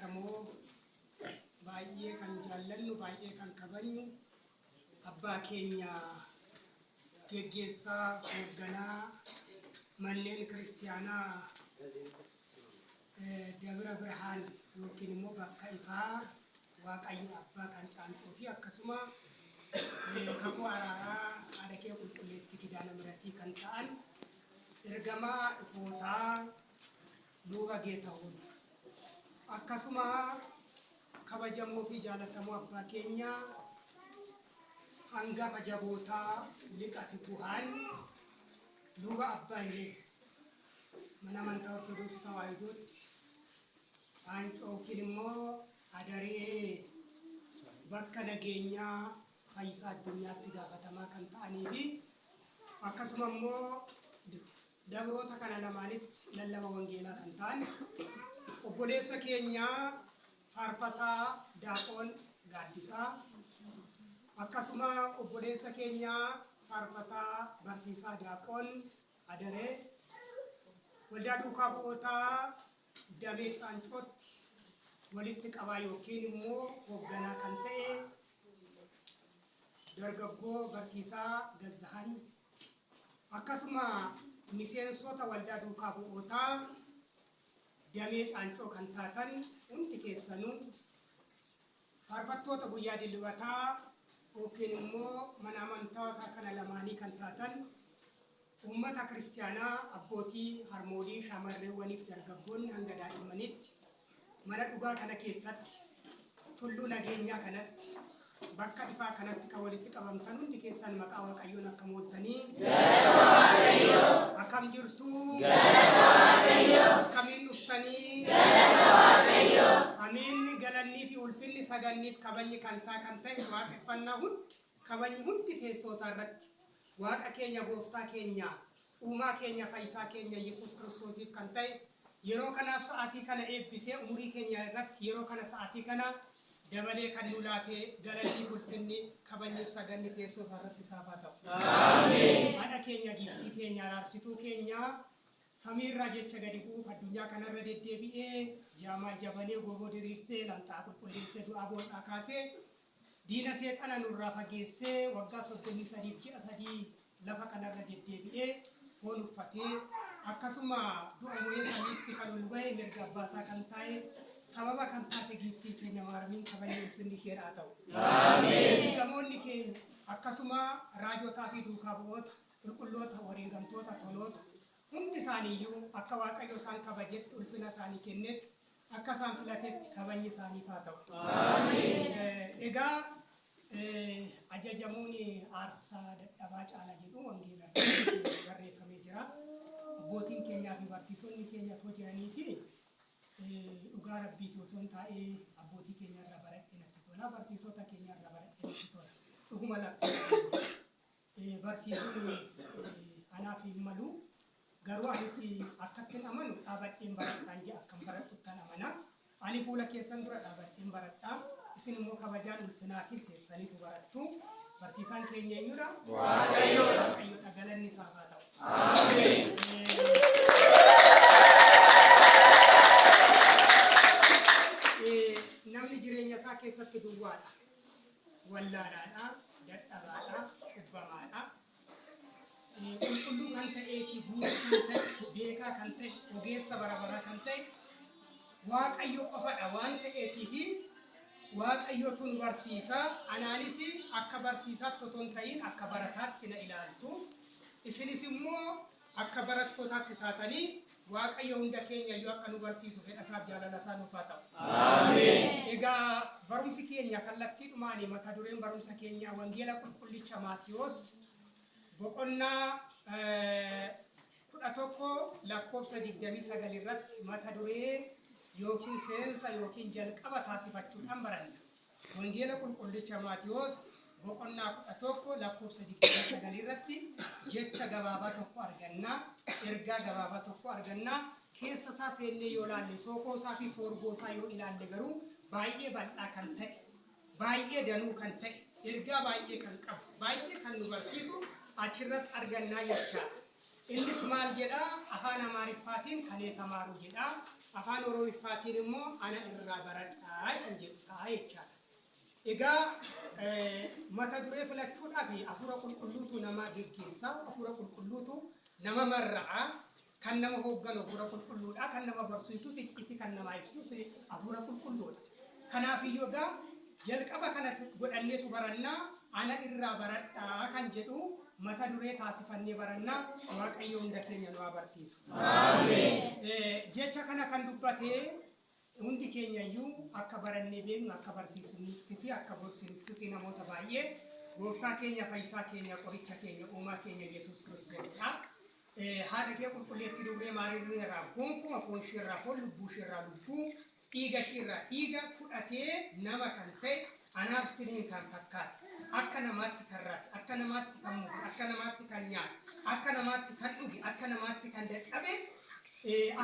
jaalatamoo baay'ee kan jaallannu baay'ee kan kabajnu abbaa keenya geggeessaa hoogganaa manneen kiristiyaanaa Dabra Birhaan yookiin immoo bakka ifaa Waaqayyo abbaa kan caantuu fi akkasuma kakuu araaraa haadha kee qulqulleetti kidaana miratii kan ta'an ergamaa ifootaa luba Geetahuun akkasuma kabajamoo fi jaalatamoo abbaa keenya hangafa jabootaa liqati bu'aan luba abbaa irree mana amantaa ortodoksii tawaahidootti yookiin immoo adaree bakka nageenyaa fayyisaa addunyaatti gaafatamaa kan ta'anii fi akkasuma immoo dabroota kana lamaanitti lallaba wangeelaa kan ta'an obboleessa keenya faarfataa Daaqoon Gaaddisaa akkasuma obboleessa keenya faarfataa barsiisaa Daaqoon Adaree waldaa duukaa bu'ootaa damee Caancootti walitti qabaa yookiin immoo hoogganaa kan ta'e dargaggoo barsiisaa Gazzahan akkasuma miseensota waldaa duukaa bu'ootaa damee Caancoo kan taatan hundi keessanuu faarfattoota guyyaa dilbataa yookiin immoo mana amantaa kana lamaanii kan taatan ummata kiristiyaanaa abbootii harmoolii shamarreewwaniif dargaggoonni hanga daa'immanitti mana dhugaa kana keessatti tulluu nageenyaa kanatti bakka ifaa kanatti kan walitti qabamtan hundi keessan maqaa Waaqayyoon akka mooltanii akkam jirtu akkamiin dhuftanii amiin galannii fi ulfinni saganniif kabajni kansaa kan ta'e waaqeffannaa hundi kabajni hundi teessoo isaa irratti Waaqa keenya gooftaa keenya uumaa keenya fayyisaa keenya Yesuus Kiristoosiif kan ta'e yeroo kanaaf sa'aatii kana eebbisee umurii keenya irratti yeroo kana sa'aatii kana dabalee kan nu laate galannii ulfinni kabajni saganni teessoo isaa irratti isaaf haa ta'u. Amiin. Haadha keenya giiftii keenya araarsituu keenya samiirraa jecha gadi bu'uuf addunyaa kanarra deddeebi'ee jaamaa jabanee goboo diriirsee lamxaa qulqulleessee du'aa boodhaa kaasee diina seexana nurraa fageessee waggaa 33 ji'a 3 lafa kanarra deddeebi'ee foon uffatee akkasuma du'a mo'ee samiitti kan ol ba'e mirga abbaasaa kan ta'e sababa kan taate giiftii keenya maaramiin kabajni ulfinni ishee haa ta'u. Amiin. Gamoonni keenya akkasuma raajotaa fi duukaa bu'oota qulqulloota wareegamtoota toloota hundi isaaniiyyuu akka Waaqayyo isaan kabajetti ulfina isaanii kennetti akka isaan filatetti kabajni isaaniif haa ta'u. Amiin. Egaa ajajamuun aarsaa dadhabaa caala jedhu wangeela barreeffamee jira. Abbootiin keenyaa fi barsiisonni keenya otoo jiraniiti dhugaa rabbiitu otoo hin taa'ee abbootii keenya irraa baradhee natti tola. Barsiisota keenya irraa baradhee natti tola. Dhuguma lakkee barsiisuun anaaf hin malu. Garuu anis akkattiin amanu dhaabadheen baradhaan jedha akkam baradhuttan amana. Ani fuula keessan dura dhaabadheen baradhaa. Isin immoo kabajaan ulfinaatiin teessaniitu barattu. Barsiisaan keenya eenyudha? Waaqayyoodha. Waaqayyoodha galanni isaaf haa ta'u. Amiin. Namni jireenya isaa keessatti duwwaadha. Wallaalaadha, dadhabaadha, cubbamaadha. Qulqulluu kan ta'ee fi guutuu kan ta'e, beekaa kan ta'e, ogeessa barabaraa kan ta'e Waaqayyo qofadha waan ta'eetiifi Waaqayyotu nu barsiisa. Anaanis akka barsiisaatti otoo hin ta'in akka barataatti na ilaaltu. Isinis immoo akka barattootaatti taatanii Waaqayyo hunda keenya iyyuu akka nu barsiisu fedha isaaf jaalala isaa nuuf haa ta'u. Amiin. Egaa barumsi keenya kallattiidhumaan mata dureen barumsa keenya wangeela qulqullicha Maatiyoos boqonnaa 11 lakkoofsa 29 irratti mata duree yookiin seensa yookiin jalqaba taasifachuudhaan baranna. Wangeela qulqullicha Maatiyoos boqonnaa 11 lakkoofsa 29 irratti jecha gabaabaa tokko arganna, ergaa gabaabaa tokko arganna. Keessa isaa seennee yoo ilaalle sookoo isaa fi soorgoo isaa yoo ilaalle garuu baay'ee bal'aa kan ta'e, baay'ee danuu kan ta'e, ergaa baay'ee kan qabu, baay'ee kan nu barsiisu achirratti argannaa jechaadha. innis maal jedha afaan Amaariffaatiin kan tamaaru jedha afaan Oromooffaatiin immoo ana irraa baradhaa kan jedhu ta'a jechaadha. Egaa mata duree filachuudhaaf hafuura qulqulluutu nama geggeessa hafuura qulqulluutu nama marra'a kan nama hoogganu hafuura qulqulluudha kan nama barsiisu sicciti kan nama ibsu hafuura qulqulluudha. Kanaaf iyyuu egaa jalqaba kanatti godhanneetu barannaa ana irraa baradhaa kan jedhu mata duree taasifannee barannaa Waaqayyo hunda keenya nu barsiisu. Amiin. Jecha kana kan dubbatee hundi keenya iyyuu akka barannee beeknu akka barsiisnuttis akka barsiisnuttis namoota baay'ee gooftaa keenya fayyisaa keenya qoricha keenya uumaa keenya Yesuus Kiristoosidha. Haadha kee qulqulleetti dubree maariirri irraa gonkuuma foon ishee irraa foon lubbuu ishee irraa lubbuu dhiiga ishee irraa dhiiga fudhatee nama kan ta'e anaaf siniin kan fakkaate akka namaatti kan raafe akka namaatti kan muke akka namaatti kan nyaate akka namaatti kan dhuge akka namaatti kan dadhabe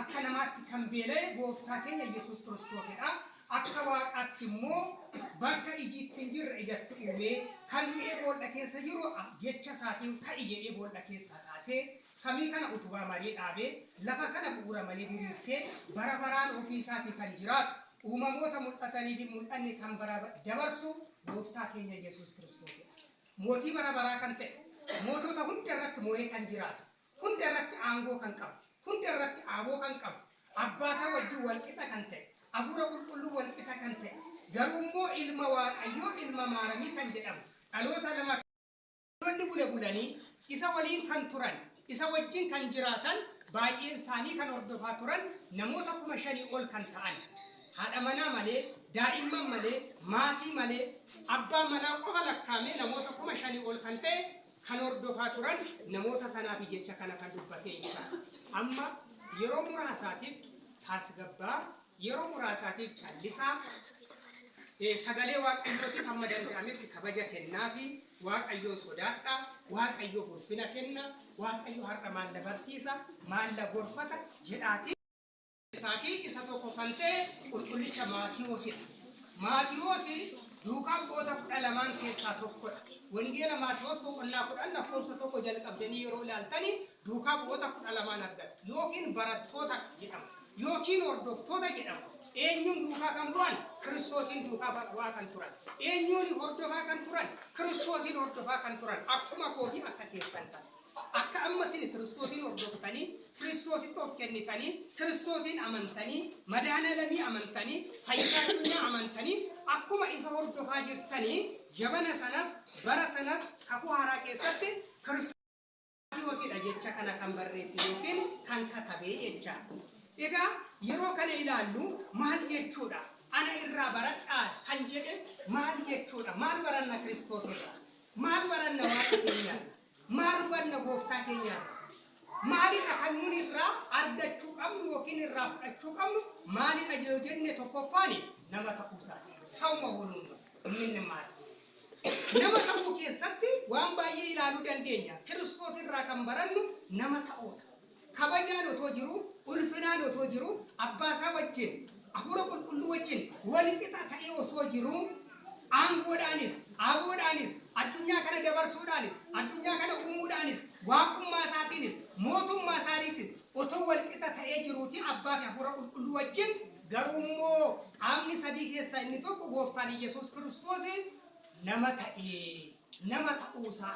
akka namaatti kan beela'e gooftaa keenya Yesuus Kiristoosidha. Akka waaqaatti immoo bakka ijiitti hin jirre ijatti uumee kan du'ee boolla keessa jiru jecha isaatiin ka'i jedhee boolla keessaa kaasee samii kana utubaa malee dhaabee lafa kana bu'uura malee diriirsee bara baraan ofii isaatii kan jiraatu uumamoota mul'atanii fi mul'anni kan bara dabarsu gooftaa keenya Yesuus Kiristoosidha. Mootii bara baraa kan ta'e mootota hunda irratti moo'ee kan jiraatu hunda irratti aangoo kan qabu hunda irratti aangoo kan qabu abbaasaa wajjin walqixa kan ta'e hafuura qulqulluu walqixa kan ta'e garuu immoo ilma Waaqayyoo ilma maaramii kan jedhamu dhaloota lama dhaloonni bule bulanii isa waliin kan turan isa wajjin kan jiraatan baay'een isaanii kan hordofaa turan namoota 5,000 ol kan ta'an haadha manaa malee daa'imman malee maatii malee abbaa manaa qofa lakkaa'amee namoota 5,000 ol kan ta'e kan hordofaa turan namoota sanaaf jecha kana kan dubbatee jira. Amma yeroo muraasaatiif tasgabbaa yeroo muraasaatiif callisaa sagalee Waaqayyootiif hamma danda'ametti kabaja kennaa fi Waaqayyoon sodaadhaa Waaqayyoof ulfina kenna Waaqayyo har'a maal na barsiisa maal na gorfata jedhaati. Isaatii isa tokko kan ta'e qulqullicha Maatiyoosidha. Maatiyoos duukaa bu'oota 12 keessaa tokkodha. Wangeela Maatiyoos boqonnaa 10 lakkoofsa tokko jalqabdanii yeroo ilaaltanii duukaa bu'oota 12 argattu yookiin barattoota jedhamu yookiin hordoftoota jedhamu. Eenyuun duukaa kan bu'an Kiristoosin duukaa bu'aa kan turan. Eenyuun hordofaa kan turan Kiristoosin hordofaa kan turan akkuma koofi akka keessan ta'e. Akka amma sin Kiristoosin hordoftanii Kiristoositti of kennitanii Kiristoosin amantanii madaana lamii amantanii fayyisaa addunyaa amantanii akkuma isa hordofaa jirtanii jabana sanas bara sanas kakuu haaraa keessatti Kiristoosidha jecha kana kan barreesse yookiin kan katabee jechaadha. Egaa yeroo kana ilaallu maal jechuudha? Ana irraa baradhaa kan jedhe maal jechuudha? Maal baranna Kiristoosidha? Maal baranna Waaqa keenyaa? Maal hubanna gooftaa keenyaa? Maalidha kan nuti irraa argachuu qabnu yookiin irraa fudhachuu qabnu? Maalidha yoo jenne tokkoffaani nama ta'uusaati. Sauma woluun inni maali? Nama ta'uu keessatti waan baay'ee ilaaluu dandeenya. Kiristoos irraa kan barannu nama ta'uudha. Kabajaan otoo jiru, ulfinaan otoo jiru, abbaasaa wajjin, hafuura qulqulluu wajjin walqixa ta'ee osoo jiru, aangoodhaanis, aboodhaanis, addunyaa kana dabarsuudhaanis, addunyaa kana uumuudhaanis, waaqummaa isaatiinis, mootummaa isaatiinis otoo walqixa ta'ee jiruuti abbaa fi hafuura qulqulluu wajjin garuu immoo qaamni sadii keessaa inni tokko gooftaan Yesuus Kiristoos nama ta'ee nama ta'uusaa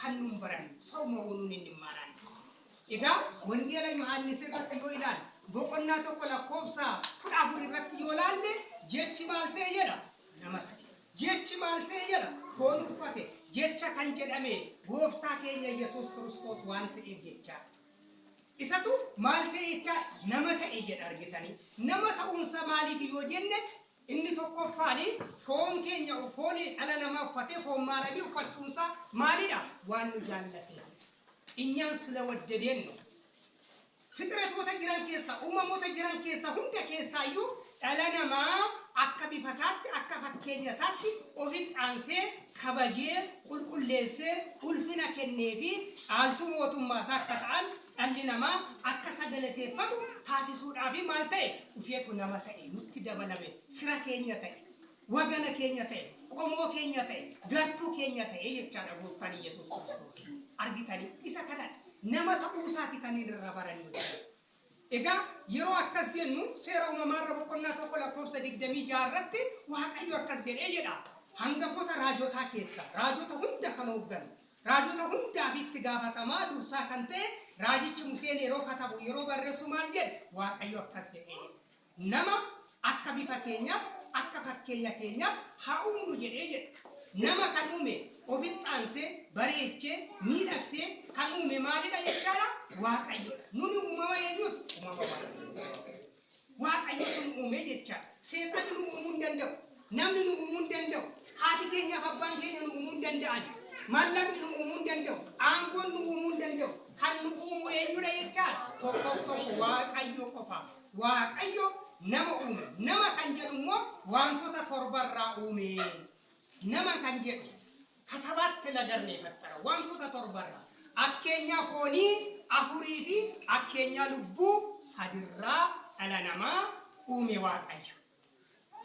kan nun barannu sauma woluun inni maaraan. Egaa wangeela Yohaannis irratti yoo ilaalle boqonnaa tokko lakkoofsa 14 irratti yoo ilaalle jechi maal ta'e jedha nama ta'e. Jechi maal ta'e jedha foon uffate jecha kan jedhame gooftaa keenya Yesuus Kiristoos waan ta'eef jecha. Isatu maal ta'e jecha nama ta'e jedha argitanii. Nama ta'uunsa maaliif yoo jenne inni tokkoffaani foon keenya foon dhala namaa uffate foon maalabii uffachuunsa maalidha? Waan nu jaallate. Inyaan sila waddadeen no. Fitratoota jiran keessa uumamoota jiran keessa hunda keessaa iyyuu dhala namaa akka bifa isaatti akka fakkeenya isaatti ofitti aansee kabajee qulqulleessee ulfina kennee fi dhaaltuu mootummaa isaa akka ta'an dhalli namaa akka sagalateeffatu taasisuudhaaf maal ta'e dhufeetu nama ta'e nutti dabalame fira keenya ta'e wagana keenya ta'e qomoo keenya ta'e gartuu keenya ta'e jechaadha gooftaan Yesuus Kiristoos. Argitanii isa kana nama ta'uusaati kan inni irraa barannu. Egaa yeroo akkas jennu seera uumamaa boqonnaa tokko lakkoofsa 26 irratti Waaqayyo akkas jedhee jedha. Hangafoota raajotaa keessa raajota hunda kan hoogganu raajota hundaaf itti gaafatamaa dursaa kan ta'e raajichi Museen yeroo katabu yeroo barreessu maal jedhe Waaqayyo akkas jedhee nama akka bifa keenyaaf akka fakkeenya keenyaaf haa uumnu jedhee jedhe. Nama kan uume ofitti aansee bareechee miidhagsee kan uume maalidha jechaadha Waaqayyoodha. Nuni uumama eenyuuti? Uumama Waaqayyooti. Waaqayyotu nu uume jechaadha. Seexanni nu uumuu hin danda'u. Namni nu uumuu hin danda'u. Haati keenyaaf abbaan keenya nu uumuu hin danda'an. Mallaqni nu uumuu hin danda'u. Aangoon nu uumuu hin danda'u. Kan nu uumu eenyudha jechaadha. Tokkoof tokko Waaqayyo qofa. Waaqayyo nama uume. Nama kan jedhu immoo wantoota torbarraa uume. Nama kan jedhu kasabaatti lagarnee fattara wantoota torbarraa akkeenyaa foonii afurii fi akkeenyaa lubbuu sadirraa dhala namaa uume Waaqayyo.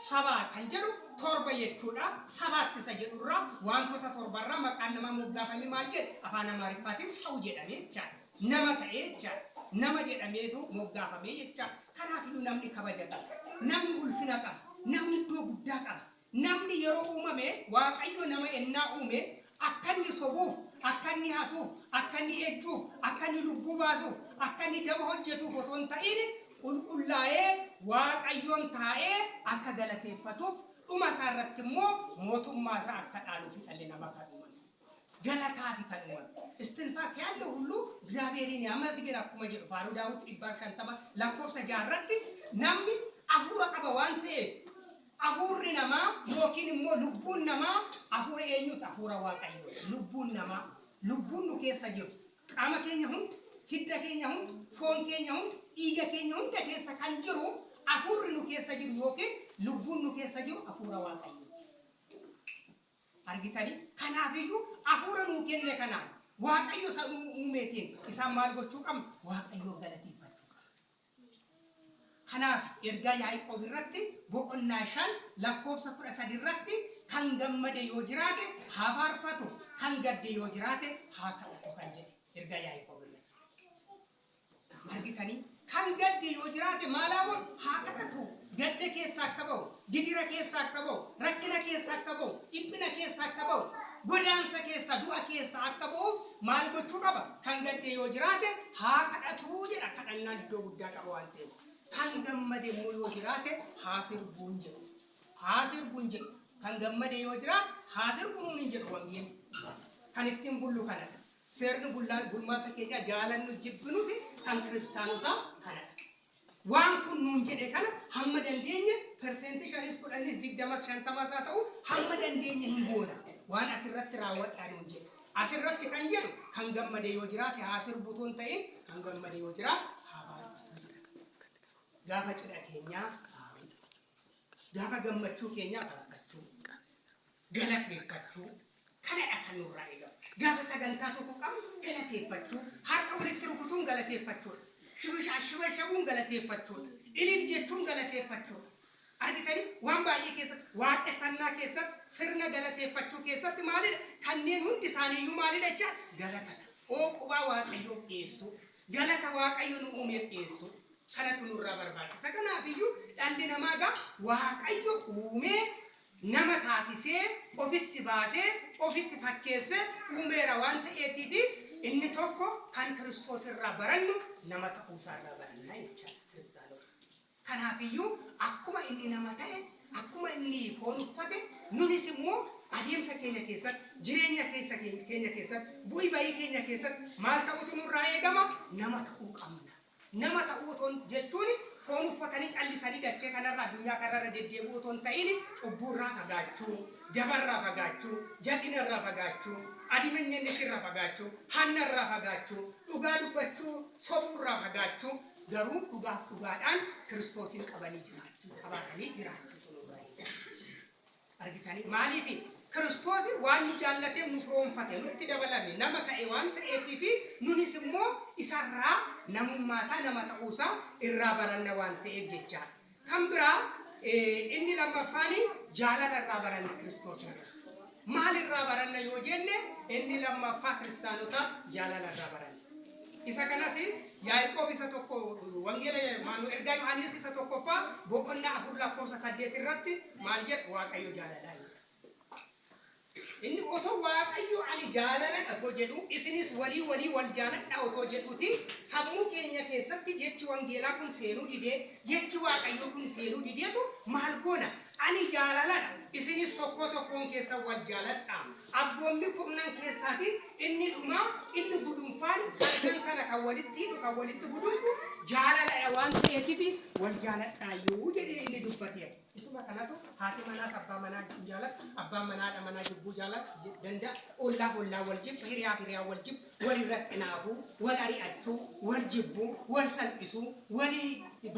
Sabaa kan jedhu torba jechuudha. Sabaatti isa jedhurraa wantoota torbarraa maqaan nama moggaafame maal jedhe afaan Amaariffaatiin sau jedhamee jechaadha. Nama ta'ee jechaadha. Nama jedhameetu moggaafame jechaadha. Kanaafuu namni kabaja qaba. Namni ulfina qaba. Namni iddoo guddaa qaba. Namni yeroo uumame Waaqayyo nama ennaa uume akka inni sobuuf, akka inni hatuuf, akka inni ejjuuf, akka inni lubbuu baasuuf, akka inni daba hojjetuuf otoo hin ta'in qulqullaa'ee Waaqayyoon taa'ee akka galateeffatuuf dhuma isaa irratti immoo mootummaa isaa akka dhaaluuf dhalli namaa kan uuman. Galataa fi kan uuman. Istinfaas yaadda hullu እግዚአብሔርን ያመስግን akkuma jedhu Faaruu Daawit 150 lakkoofsa 6 irratti namni hafuura qaba waan ta'eef afurri namaa yookiin immoo lubbuun namaa afura eenyuuti? Afura Waaqayyooti. Lubbuun namaa lubbuun nu keessa jiru qaama keenya hunda hidda keenya hunda foon keenya hunda dhiiga keenya hunda keessa kan jiru afurri nu keessa jiru yookiin lubbuun nu keessa jiru afura Waaqayyooti. Argitanii? Kanaafiyyuu afura nu kenne kanaan Waaqayyo isa uumeetiin isaan maal gochuu qabna? Waaqayyo galateeffachuu qabna. Kanaaf ergaa Yaaqoob irratti boqonnaa 5 lakkoofsa 13 irratti kan gammade yoo jiraate haa faarfatu, kan gadde yoo jiraate haa kadhatu kan jedhe ergaa Yaaqoob irratti. Argitanii? Kan gadde yoo jiraate maal haa haa kadhatu. Gadde keessa akka ba'u, gidira keessa akka ba'u, rakkina keessa akka ba'u, dhiphina keessa akka ba'u, godaansa keessa du'a keessa akka ba'u maal gochuu qaba? Kan gadde yoo jiraate haa kadhatu jedha. Kadhannaan iddoo guddaa qaba waan ta'eef. Kan gammade immoo yoo jiraate haa sirbuun jedhu. Haa sirbuun jedhu. Kan gammade yoo jiraate haa sirbuun hin jedhu wangeelli. Kan ittiin bullu kanadha. Seerni bulmaata keenya jaalannu jibbinus kan kiristaanotaa kanadha. Waan kun nuun jedhe kana hamma dandeenye persentii 5 20 haa ta'u hamma dandeenye hin goona. Waan asirratti raawwadhaa nuun jedhe. Asirratti kan jedhu kan gammade yoo jiraate haa sirbuutu hin ta'in kan gammade yoo jiraate haa faarfatu. Gaafa cidha keenyaa gaafa gammachuu keenyaa faarfachuu galateeffachuu kanadha kan nurraa eegamu. Gaafa sagantaa tokko qabnu galateeffachuu harka walitti rukutuun galateeffachuudha. Shibashabuun galateeffachuudha. Ilil jechuun galateeffachuudha. Argitanii waan baay'ee keessatti waaqeffannaa keessatti sirna galateeffachuu keessatti maalidha? Kanneen hundi isaaniiyyuu maalidha jecha galatadha. Ooqubaa Waaqayyoof dhiyeessuu, galata Waaqayyo nu uumeef dhiyeessuu kanatu nurraa barbaachisa. Kanaafiyyuu dhalli namaa gaa Waaqayyo uumee nama taasisee ofitti baasee ofitti fakkeessee uumeera waan ta'eetiifi inni tokko kan Kiristoos irraa barannu nama ta'uusaa irraa barannaa jechaadha kiristaanota. Kanaafiyyuu akkuma inni nama ta'e akkuma inni foon uffate nunis immoo adeemsa keenya keessatti jireenya keenya keessatti bu'ii bayii keenya keessatti maal ta'utu nurraa eegama? Nama ta'uu qabna. Nama ta'uu jechuun foon uffatanii callisanii dachee kanarraa addunyaa kanarra deddeebi'uu otoo hin ta'in cubbuurraa fagaachuu, dabarraa fagaachuu, jal'inarraa fagaachuu, adimenyannirraa fagaachuu, hannarraa fagaachuu, dhugaa dubbachuu, sobuurraa fagaachuu garuu dhugaadhaan Kiristoosin qabatanii jiraachuutu nurraa eegama. Argitanii maaliif Kiristoos waan nu jaallateef nu firoomfate nutti dabalame nama ta'e waan ta'eetiif nunis immoo isarraa namummaasaa nama ta'uusaa irraa baranna waan ta'eef jechaadha. Kan biraa inni lammaffaan jaalala irraa baranna Kiristoos irraa. Maal irraa baranna yoo jenne inni lammaffaa kiristaanotaa jaalala irraa baranna. isa kanas Yaaqoob isa tokko wangeela maanu ergaa Yohaannis isa tokkoffaa boqonnaa 4 lakkoofsa 8 irratti maal jedha Waaqayyo jaaladha. Inni otoo Waaqayyo ani jaaladha otoo jedhu isinis walii wal jaaladha otoo jedhuti sammuu keenya keessatti jechi wangeelaa kun seenuu didee jechi Waaqayyo kun seenuu dideetu maal goona ani jaaladha isinis tokkoon keessa wal jaaladha abboonni kurnan keessaati inni dhuma inni gudunfaan sadan sana kan walitti gudunfu jaaladha waan ta'eetiif wal jaaladha yoo jedhee inni dubbatee isuma kanatu haati manaa abbaa manaa jaalat abbaan manaadha manaa jibbuu jaalat danda ollaa wal jibbu hiriyaa wal jibbu wal irrattinaafu wal ari'achuu wal jibbu wal salphisuu wal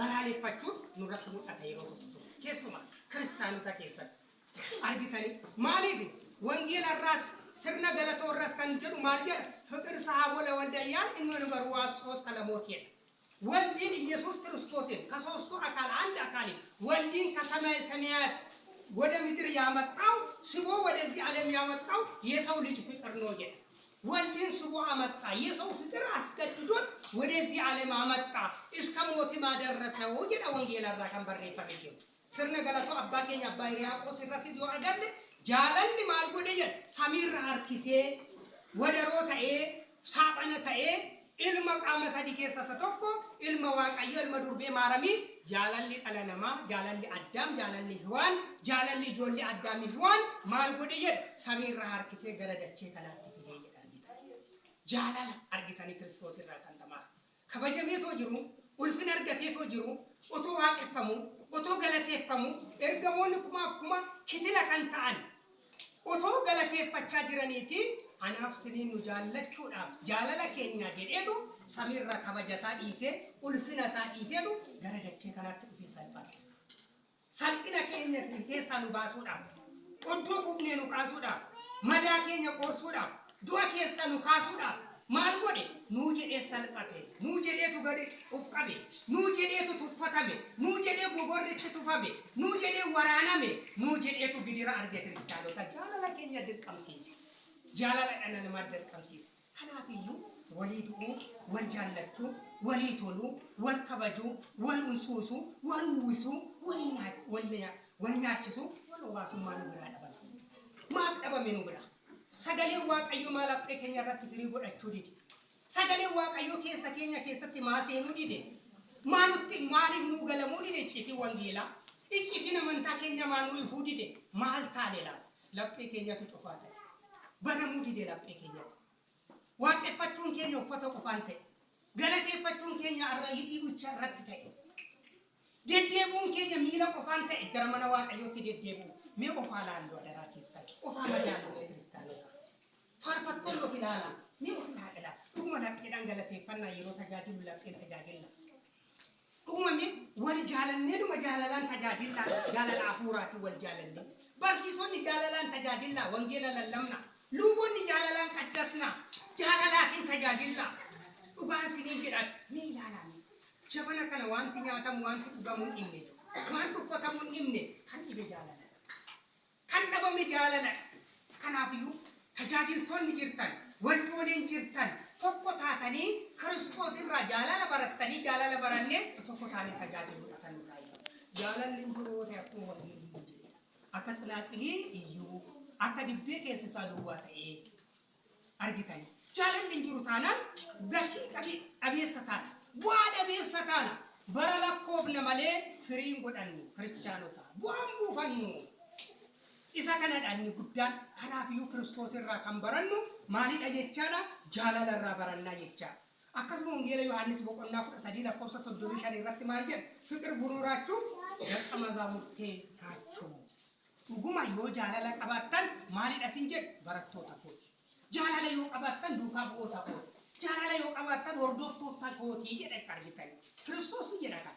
balaaleffachuu nurratti mul'ata yeroo tokko keessuma kiristaanota keessatti argitanii maaliif wangeela irraas sirna galatoo irraas kan jedhu maal jedha ፍቅር ሰሃቦለ ወልደያን inni garuu waan ሶስት ከለሞት ወልድን ኢየሱስ ክርስቶስን ከሶስቱ አካል አንድ አካል ወልድን ከሰማይ ሰማያት ወደ ምድር ያመጣው ስቦ ወደዚህ ዓለም ያመጣው የሰው ልጅ ፍቅር ነው ጀ ወልድን ስቦ አመጣ የሰው ፍቅር አስገድዶት ወደዚህ ዓለም አመጣ እስከ ሞት ማደረሰው ጀ ወንጌል አራካን በሬፈም ጀ ስርነ ገላቶ አባኬኛ ባይሪያቆስ ራሲዝ ወአገል ጃለል ማልጎደየ ሰሚር አርኪሴ ወደሮ ተኤ ሳቀነ ተኤ ilma qaama sadii keessa isa tokko ilma Waaqayyo ilma durbee maaramii jaalalli dhala namaa jaalalli Addaam jaalalli Hiwaan jaalalli ijoollee Addaamii fi Hiwaan maal godhe jedha samiirraa harkisee gara dachee kanaatti fidee jedha argitanii jaalala argitanii Kiristoos irraa kan tamaa kabajameetoo jiru ulfina argateetoo jiru otoo waaqeffamu otoo galateeffamu ergamoonni kumaaf kuma kitila kan ta'an otoo galateeffachaa jiraniiti anaaf siniin nu jaallachuudhaaf jaalala keenya jedheetu samiirra kabajasaa dhiisee ulfina isaa dhiiseetu gara dachee kanaatti dhufee salphate salphina keenya keessaa nu baasuudhaaf oddoo kufnee nu kaasuudhaaf madaa keenya qorsuudhaaf du'a keessaa nu kaasuudhaaf maal godhe nuu jedhee salphate nuu jedheetu gadi ufqabe nuu jedheetu tuffatame nuu jedhee gogorritti tufame nuu jedhee waraaname nuu jedheetu gidira arge kiristaanota jaalala keenya dirqamsiise jaalala dhala namaa dirqamsiise kanaafiyyuu walii du'uu wal jaallachuu walii toluu wal kabajuu wal unsuusuu wal uwwisuu wal nyaachisuu wal obaasummaa nu biraa dhaban maaf dhabame nu bira sagalee Waaqayyo maal haphee keenya irratti firii godhachuu dide sagalee Waaqayyo keessa keenya keessatti maaseenuu dide maaliif nuu galamuu dide icciitii wangeelaa icciitiin amantaa keenya maanuu ifuu dide maal taane laata laphee keenyatu cufaa ta'e banamuu dide laphee keenyatu waaqeffachuun keenya uffata qofaan ta'e galateeffachuun keenya arra hidhii guchaa irratti ta'e deddeebuun keenya miila qofaan ta'e gara mana Waaqayyootti deddeebuu mee ofaa laalloo adaraa keessatti ofaa madaaloo kiristaanota faarfattoon of ilaalaa mee of ilaalaa dhuguma lapheedhaan galateeffannaa yeroo tajaajilu lapheen tajaajilla dhuguma mee wal jaalannee dhuma jaalalaan tajaajillaa jaalala hafuuraatiin wal jaalannee barsiisonni jaalalaan tajaajillaa wangeela lallabna luboonni jaalalaan qaddasna jaalalaatiin tajaajillaa dhugaan siniin jedhan mee ilaalaa jabana kana wanti nyaatamu wanti dhugamu hin dhimne wanti uffatamu hin dhimne kan dhibe jaalala kan dhabame jaalala kanaafiyyuu tajaajiltoonni jirtan waltooleen jirtan tokko taatanii Kiristoos irraa jaalala barattanii jaalala barannee tokko taanee tajaajiluudha kan nurraa eegamu jaalalli hundumoote akkuma waliin jedhe akka tsilaaxilii iyyuu akka dibbee keessisaa duwwaa ta'ee argitanii jaalalli jiru taanaan gatii dhabeessa taana bu'aa dhabeessa taana bara lakkoofna malee firiin godhannu kiristaanota bu'aan buufannu isa kanadhaanni guddaan kanaafiyyuu Kiristoos irraa kan barannu maalidha jechaadha jaalala irraa barannaa jechaa akkasuma wangeela Yohaannis boqonnaa 13 lakkoofsa 35 irratti maal jedha fiqir buruuraachuu dirqama mazaamurtee kaachuu dhuguma yoo jaalala qabaattan maalidha sin jedhu barattoota kooti jaalala yoo qabaattan duukaa bu'oota kooti jaalala yoo qabaattan hordoftoota kooti jedha argitanii Kiristoos jedha kan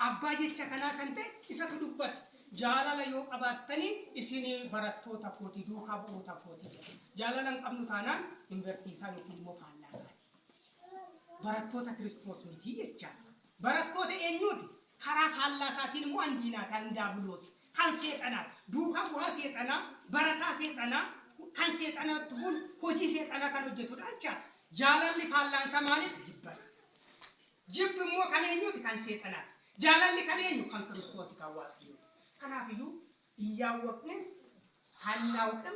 abbaa jecha kanaa kan ta'e isatu dubbata jaalala yoo qabattanii isin barattoota kooti duukaa bu'oota kooti jedha jaalalan qabnu taanaan hin barsiisaa yookiin immoo faallaasaati barattoota Kiristoos miti jechaadha barattoota eenyuuti karaa fallaasaatiin immoo andiinaa kan daabuloos kan seexanaa duukaa bu'aa seexanaa barataa seexanaa kan seexanaatti bul hojii seexanaa kan hojjetudha jechaadha jaalalli faallaansa maaliif jibba جب مو كان ينيوت كان سيطنات جالني كان ينيو كان كريستوس كواتيو كان فيو ياوقن ساناوكم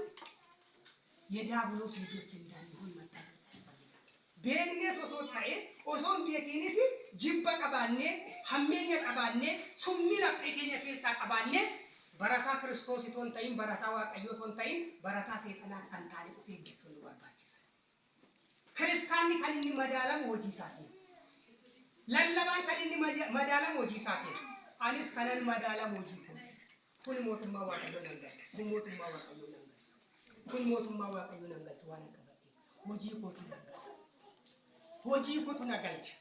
يدابلوس ልጆች እንዳንሆን መጠንቀቅ ያስፈልጋል በእኔ ሶቶታዬ ኦሶን ቢየኪኒሲ ጅባ ቀባኔ ሐሜኛ ቀባኔ ሱሚላ ቀቄኛ ከሳ ቀባኔ በረታ ክርስቶስ ይቶንታይም በረታ ዋቀዮ ቶንታይም በረታ ሰይጣና ካንታኒ ኡፊግቱ ወባችስ ክርስቲያኒ ካንኒ መዳለም ወጂሳቲ ለለባን ካንኒ መዳለም ወጂሳቲ አኒስ ካነን መዳለም ወጂኩ ኩል ሞትማ ዋቀዮ ነገር ሞትማ ዋቀዮ kun mootummaa waaqayyo nan galchu waan akka badhe hojii kootu na galcha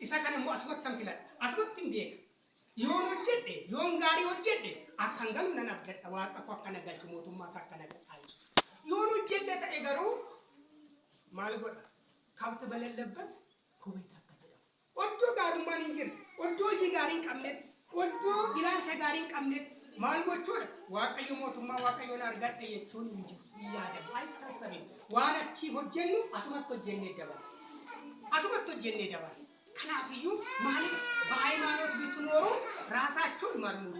isa kana immoo asumatti filadha asumatti beeka yoon hojjedhe yoon gaarii hojjedhe akkan galu nan abdadha waaqa ko akkana galchu mootummaa isaa akkana galchu yoon hojjedhe ta'e garuu maal godha kabta balallabbat kobeeta akka jedhamu oddoo gaarummaan hin jirre oddoo hojii gaarii hin qabnetti oddoo ilaalcha gaarii hin qabnetti maal gochuudha waaqayyo mootummaa waaqayyoon argadhe jechuun hin jiru yaada ay tasabin waan achi hojjennu asumatti hojjennee dabal kanaafiyyuu maali በሃይማኖት ብትኖሩ ራሳችሁን መርምሩ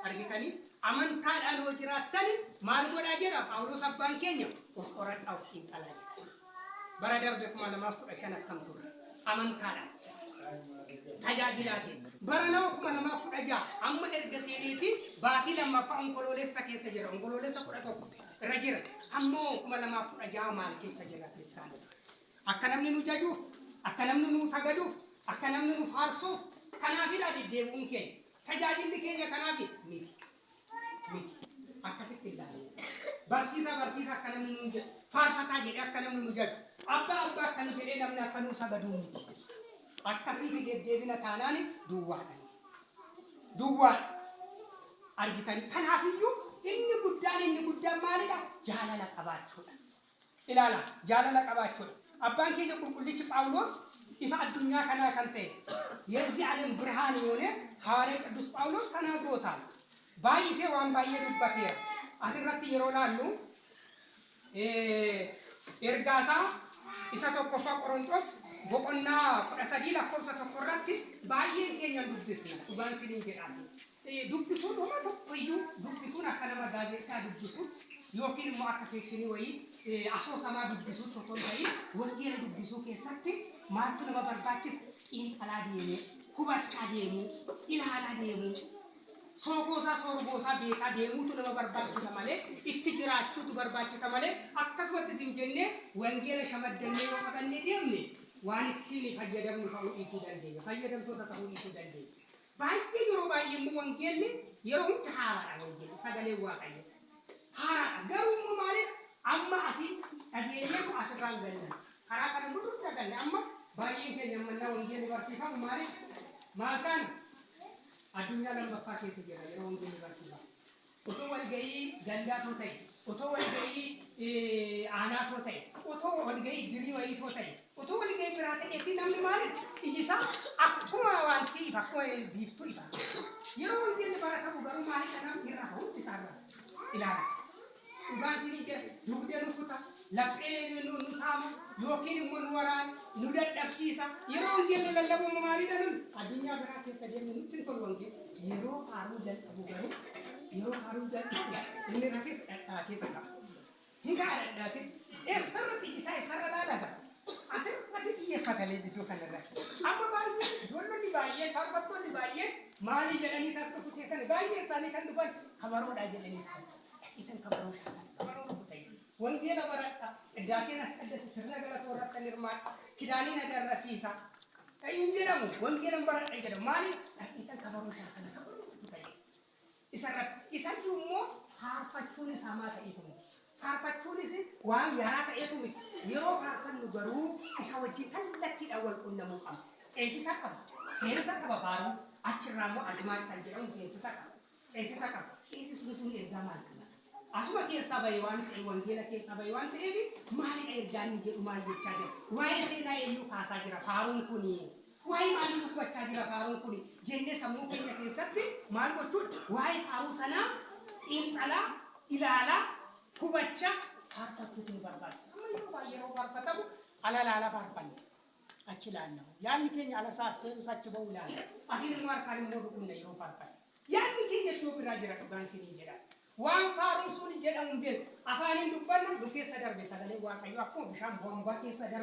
argitanii amantaadhaan hoo jiraattan maal godhaa jedha Phaawulos abbaan keenya of qoradhaa of xiinxalaa jedha bara darbe 2015 akkam ture amantaadhaan tajaajilaatiin bara nama 2016 amma erga seeneeti baatii lammaffaa onkoloolessa keessa jira onkoloolessa 11 irra jira ammoo 2016 maal keessa jira kristaan akka namni nu jajuuf akka namni nu sagaduuf akka namni nu faarsuuf kanaafidha deddeebi'uun keenya tajaajilli keenya kanaaf miti akkasitti ilaalee barsiisa akka namni nu jedhu faarfataa jedhe akka namni nu jaju abbaa akka nu jedhee namni akka nu sagaduu miti akkasii fi deddeebina taanaan duwwaa argitanii kanaafiyyuu inni guddaan maalidha jaalala qabaachuudha ilaala jaalala qabaachuudha abbaan keenya qulqullichi Phaawulos ifa addunyaa kanaa kan ta'e የዚህ ዓለም ብርሃን የሆነ ሐዋርያ ቅዱስ ጳውሎስ ተናግሮታል ባይሴ ዋን ባየ ዱባቴራ አስራት ይሮላሉ ኤርጋሳ ኢሳቶኮፋ ቆሮንቶስ ቦቆና ቁረሰዲላ ኮርሰ ተቆራቲ ባየ ከኛ ዱብስ ኡባንሲን ይገራል ዱብሱ ዶማ ተቆዩ ዱብሱን አከለማ ጋዜጣ ዱብሱ ዮኪን ማከፌሽኒ ወይ አሶሰማ ዱብሱ ተቶንታይ ወንጌል ዱብሱ ከሰት ማርቱ ለበርባችስ ኢንጠላ ዲኔ ኩባቻ ዲሙ ኢላላ ዲሙ ሶርጎሳ ቤታ ዲሙቱ ለበርባችስ ማለ ኢትጅራቹቱ በርባችስ ማለ አከስወት ዝንጀኔ ወንጌል ሸመደኔ ወቀተኔ ዲምኔ ዋንቲኒ ፈየደም ነው ኢሱ ደንዴ ፈየደም ተተው ኢሱ ደንዴ ባይቴ ይሮ ባይሙ ወንጌል ይሮን ተሃራ ወንጌል ሰገሌ ዋቀየ ሃራ ገሩም ማለት አማ አሲ አዲየቱ አስራን ገለ ካራከነ ሙሉ ተገለ አማ ባይዬ ከየመና ወንጌል ዩኒቨርሲቲ ማለት ማካን አዱኛ ለምባካ ከሰ ጀራ ይሮ ወንጌል ዩኒቨርሲቲ ኦቶ ወልገይ ገንዳ ቶታይ ኦቶ ወልገይ አና ቶታይ ኦቶ ወልገይ ግሪ ወይ ቶታይ ኦቶ ወልገይ ብራተ ኤቲ ነምን ማለት ኢሳ አኩማ ዋንቲ ፈቆይ ቢፍቱ ይታ ይሮ ወንጌል ባረከቡ ገሩ ማለት ከናም ይራው ይሳራ ኢላላ ኡጋሲኒ ጀ ዱብደሉ ኩታ ለቀኔ ኑ ሳሙ ዮኪን ሙን ወራን ኑደደብሲሳ ይሮ ወንጌል ለለቡ ማሪ ደኑ አዱኛ ብራ ከሰ ደም እንትን ቶል ወንጌል ይሮ አሩ ጀልጠቡ ገሩ ይሮ አሩ ጀልጠቡ እነ ረከስ አጣቴ ተካ hinga adati esarati isa saralaga asirati yefata le ditu kanara amma baye donno di baye farbatto di baye mali jedani tasku setan baye sani kan duban khabaro da jedani isan khabaro butai wangela barata dasina stadda sirna gala torata nirma kidani na darasisa injiramu wangela barata jedam mali isan khabaro shakana khabaro butai isarat isan yummo harpachuni samata itu harpachuunis waan yaraa ta'eetu miti yeroo harkannu garuu isa wajjin kallattiidhaan wal qunnamuu qabna ceesisa qaba seensa qaba baaruu achirraa immoo asumaan kan jedhamu seensisa qaba ceesisa qaba ceesisni sun ergaa maal qaba asuma keessaa bahe waan ta'e wangeela keessaa bahe waan ta'eef maalidha ergaan inni jedhu maal jechaa jira waa'ee seenaa eenyuu kaasaa jira faaruun kuni waa'ee maalii dubbachaa jira faaruun kuni jennee sammuu keenya keessatti maal gochuun waa'ee faaruu sanaa xiinxalaa ilaalaa kubacha harta kutu barbaachisa amma yoo baay'ee faarfatamu alaala faarfanne أكلانه يعني كين على أساس سيرسات بولانا أخير ما كان يمر كنا يوفر يعني كين يسوق راجع كان سنين جرا وان فارسون جرا مبين أفاني دبنا دكتور سدر بسالة واقع يوقف بشام بومبا كي سدر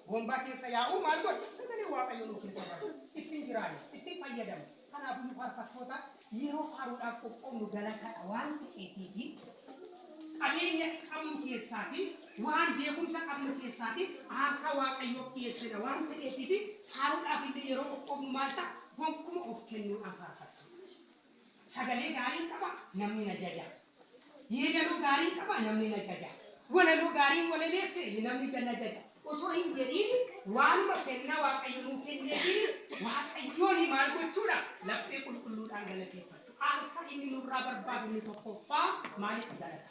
بومبا كي سياو مالبوت سدر واقع يوم كي سدر إتين فيدم أنا أبغى فرق فوتا يرو فارود أكو نقولك أوان تأتي أبيني أمو كيساتي وان بيكون سأمو كيساتي عسى واقع يوم كيسنا وان تأتي فارود أبيني يرو أكو مالتا بومكم أفكني أفرقت سجلي غارين كما نمني نجاجا يجلو غارين كما نمني نجاجا ولا لو غارين ولا لسه نمني نجاجا وصورين جديد وان ما كنا واقع يوم كنا واقع يوني مال بتشورا لا بيكون كل أنجلة تيجي أرسل إني نورا برباب إني تقوفا مالي أدارة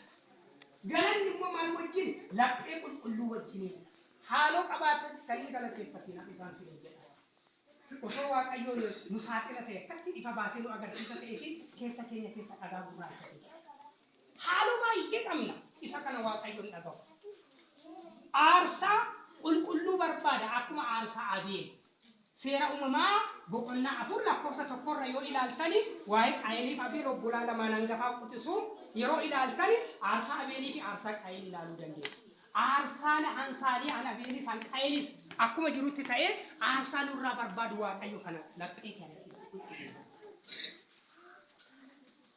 غلان نمو مال وجين لا بيكون كل وجين حالو أبات تاني غلط تيجي إنسان سيرجع وصور واقع يوني نساتنا تيجي كتير إفباسيلو أجر سيسا تيجي كيسا كينيا كيسا أدابو راح حالو ما يكمل إذا كان واقع يوني أدو أرسل كل برباد أكما أرسل عزيز سيرا أمما بقولنا أفور لكوسة تقرر يو إلى الثاني وايد عيني فابيرو بولا لما ننجفا قتسوم يرو إلى الثاني أرسا أبيني في أرسا كاين إلى لودنجي أرسا لأنساني أنا أبيني سان كاينس أكو مجروت تاي أرسا نورا بربادوا أيو كنا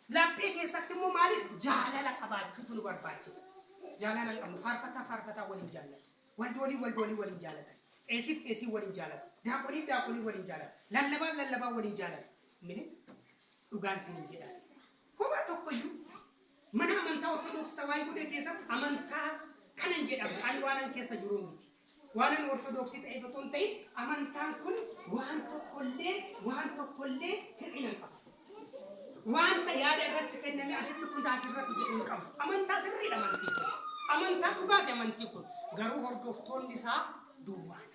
لبيك سكتمو مالك جالا لك أباد شو بربادش جالا لك أم فارفتا ولين جالا والدولي ولين جالا أسيف ولين جالا داقوني ولين جالا للبا ولين جالا مني وقال سنين كده هو ما تقولي من أمانتا أرثوذكس تواي بده كيسا أمانتا كنن جدا ألوانا كيسا جرومي وانا أرثوذكس تأيبتون تي أمانتا كل وان تقولي كرينا كم وان تيار رت كنني أشوف كنت أسرت جدًا كم أمانتا سري أمانتا تقاط أمانتيكون غرو هردوفتون نسا دوان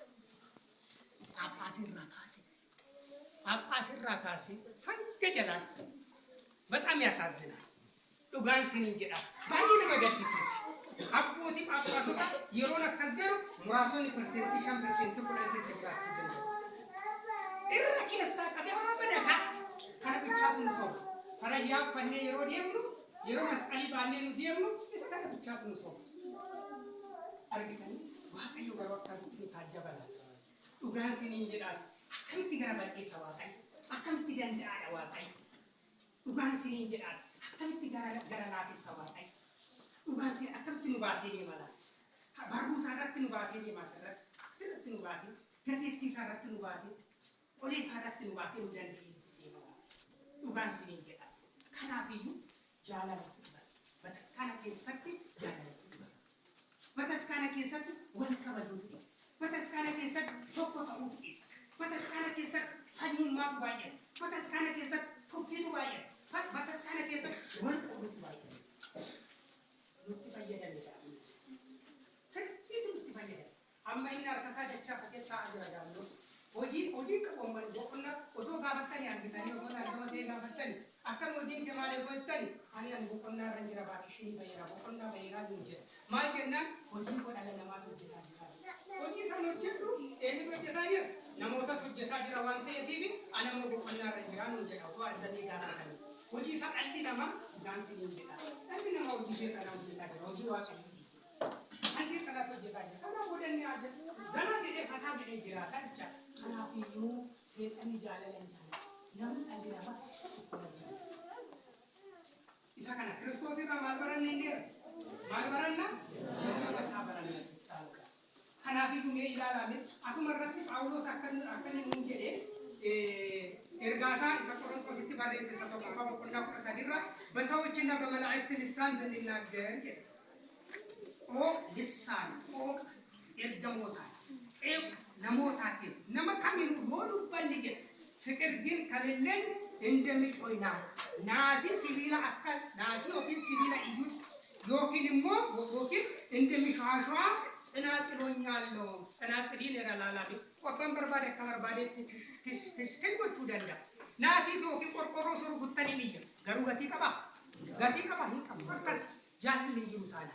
apa sih rakasi hangga jalan betam ya sazina dugaan sini jeda banyak negara disis aku tim apa suka yorona kazeru murasoni persenti kurang keseberat irra kiasa kami apa dah karena bicara nuso para jawab pandai yoro maskali pandai nu dia nu bisa karena bicara nuso argitan wah ayo bawa kamu ini kajaban dugaan sini jeda akan tiga rapat esawakai akan tidak ada wakai dugaan sini jeda akan tiga rapat esawakai dugaan sini akan tinubati dia malah baru sarat tinubati dia masalah sarat tinubati ketik sarat tinubati oleh sarat tinubati hujan dia malah dugaan sini jeda karena biu jalan batas karena kesakti jalan batas karena kesakti walka bajuti batas karena kesakti toko tahuti batas karena kisah sanyun mat banyak, batas karena kisah kopi itu banyak, batas karena kisah work itu banyak. Luti banyak dan tidak. Itu luti banyak. Amma ini arka saja cepat kita ajar jalan. Oji ke bomban bokna, oto gabatan yang kita ni bokna agama dia gabatan. Akan oji kemana boktan? Ani yang bokna ranjira baki sini bayar, bokna bayar junjir. Makanya oji pun ada nama tu kita. Oji sama tu, ini tu kita ni. Namoota hojjetaa jira waan ta'eetiif ana immoo boqonnaa irra jira nuun jedha otoo arganii gaafatanii hojii isaa dhalli namaa gaansiin jedha dhalli namaa hojii ishee kanaa hojjetaa jira hojii waaqayyoo dhiise asii kanaatti hojjetaa jira kanaaf godhannee hojjetu zana jedhee fataa jedhee jiraata jecha kanaaf iyyuu seexanni jaalala hin jaalatu namni dhalli namaa tokkoon jaalatu isa kana kiristoos irraa maal baranne indeera maal baranna jaalala kaa baranna kanaaf iyyuu mee ilaalame asuma irratti Phaawulos akkani nuun jedhee ergaasaa isa Qorontositti barreesse isa tokkoffaa boqonnaa 13 በሰዎችና በመላእክት ልሳን ብንናገር ልሳን ኤርገሞታት ለሞታት ነመ ከሚኑ ሎዱበን ልጅ ፍቅር ግን ከሌለኝ እንደሚጮይ ናሲ ሲቪላ አካል ናሲ ኦፊን ሲቪላ ኢዩት ዮኪን ሞ ዮኪን እንደሚሻሻ ጽናጽሎኛለሁ ጽናጽሊን ይራላላቢ ቆፈን በርባደ ከበርባደ ከጎቹ ደንዳ ናሲ ሶኪ ቆርቆሮ ሶር ጉተኒ ልጅ ገሩ ገቲ ቀባ hinqabakas jaalalli jiru taala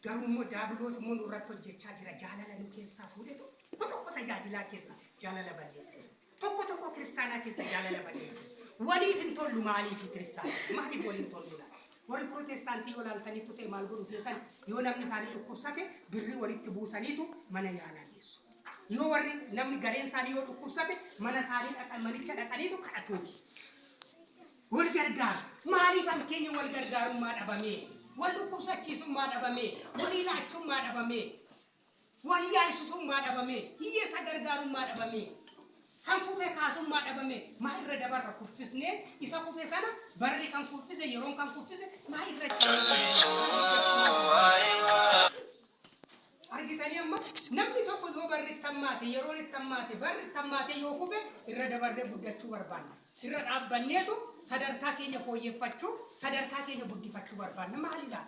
garuu immoo daabiloos immoo nurratti hojjechaa jira jaalala nu keessaa fuudhetu tokko tajaajilaa keessa jaalala balleesse tokko kiristaanaa keessa jaalala balleesse waliif hin tollu maaliif kiristaana maaliif waliin tollu warri protestaantii yoo laaltanitti ta'e maal godhu seetan yoo namni isaanii dhukkubsate birrii walitti buusaniitu mana yaalaa geessu yoo warri namni gareen isaanii yoo dhukkubsate mana isaanii dhaqan manicha dhaqaniitu kadhatuufi wal gargaar maaliif kan keenya wal gargaarummaa dhabamee wal dhukkubsachiisummaa dhabamee walii laachummaa dhabamee wal yaalchisummaa dhabamee hiyyeessa gargaarummaa dhabamee kan kufe kaasummaa dhabamee maa irra dabarra kuffisnee isa kufe sana barri kan kuffise yeroon kan kuffise maa irra argitanii amma namni tokko yoo barri tammaate yeroon tammaate barri tammaate yoo kufe irra dabarree guddachuu barbaanna irra dhaabbanneetu sadarkaa keenya fooyyeffachuu sadarkaa keenya guddifachuu barbaanna maalidha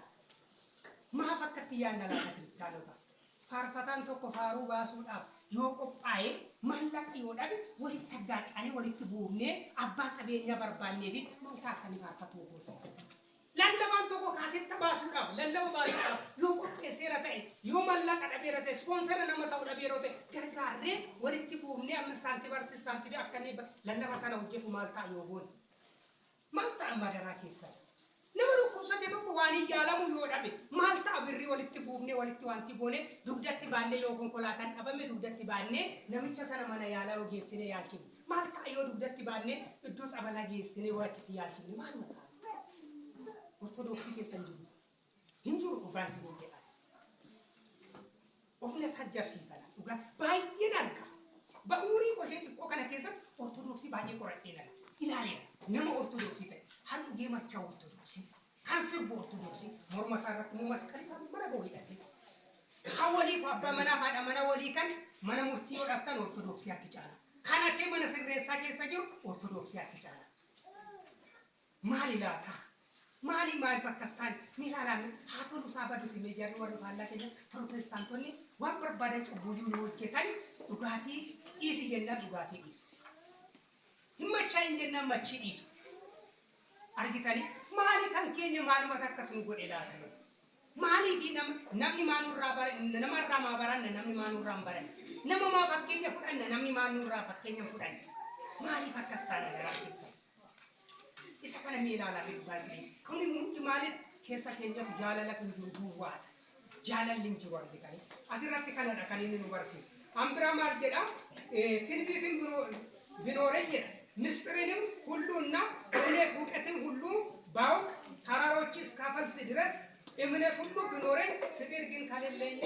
maaf akkatti yaadna laata kiristaanota faarfataan tokko faaruu baasuudhaaf yoo qophaa'e mallaqa yoo dhabe walitti aggaacane walitti buufnee abbaa qabeenya barbaannee fi malkaa akkanii faarfatuu godhu lallabaan tokko kaasetta baasuudhaaf lallaba baasuudhaaf yoo qopheesseera ta'e yoo mallaqa dhabeera ta'e ispoonsera nama ta'uu dhabeera ta'e gargaarree walitti buufnee ammisaanti barsiisaanti akkanii lallaba sana hojjetu maal ta'a yoo goone maal ta'a madaraa keessaa nama dhukkubsate tokko waan yaalamu yoo dhabe maal ta'a birrii walitti buufnee walitti wanti goone dugdatti baannee yoo konkolaataan dhabame dugdatti baannee namicha sana mana yaalaa yoo geessine yaalchine maal ta'a yoo dugdatti baannee iddoo sabalaa geessine yoo achitti yaalchine maal ta'a ortodoksii keessa hin jiru dhugaan sinii jedha ofna tajjabsiisana dhugaan baay'een arga ba'uurii qoshee xiqqoo kana keessatti ortodoksii baay'ee qoradhee ilaaleera nama ortodoksii ta'e han dhugee machaa ortodoksii kan sirbu ortodoksii morma isaarratti immoo masqalii isaa mana ga'u hidhate kan walii ko abbaa manaa haadha mana walii kan mana murtii yoo dhabtan ortodoksii akka caala kanatee mana sirreessaa keessa jiru ortodoksii akka caala maali laata maali maaliif akkas ta'an ni ilaalaan haa tolu saabadu simee jarri warri faallaa keenya protestaantonni waan barbaadan cubbuudii nu hojjetan dhugaatii dhiisi jennaan dhugaatii dhiisu himachaa hin jennaan machii dhiisu argitanii maali kan keenya maalumata akkas nu godhe laata maali fi namni maanurraa baran namarraa maa baranna namni maanurraa hin baranne nama maa fakkeenya fudhanna namni maanurraa fakkeenya fudhanne maaliif akkas ta'an garaa keessa isa kana mee ilaalaa dhugaasii kuni mundi maali keessa keenyatu jaalalatu jiru duwwaadha jaalalli hin jiru argitanii asirratti kanadha kan inni nu barsiisu ambira maal jedha tinbiitiin binooree jedha ምስጢርንም ሁሉና እኔ ዕውቀትን ሁሉ ባውቅ ተራሮች እስካፈልስ ድረስ እምነት ሁሉ ቢኖረኝ ፍቅር ግን ከሌለኝ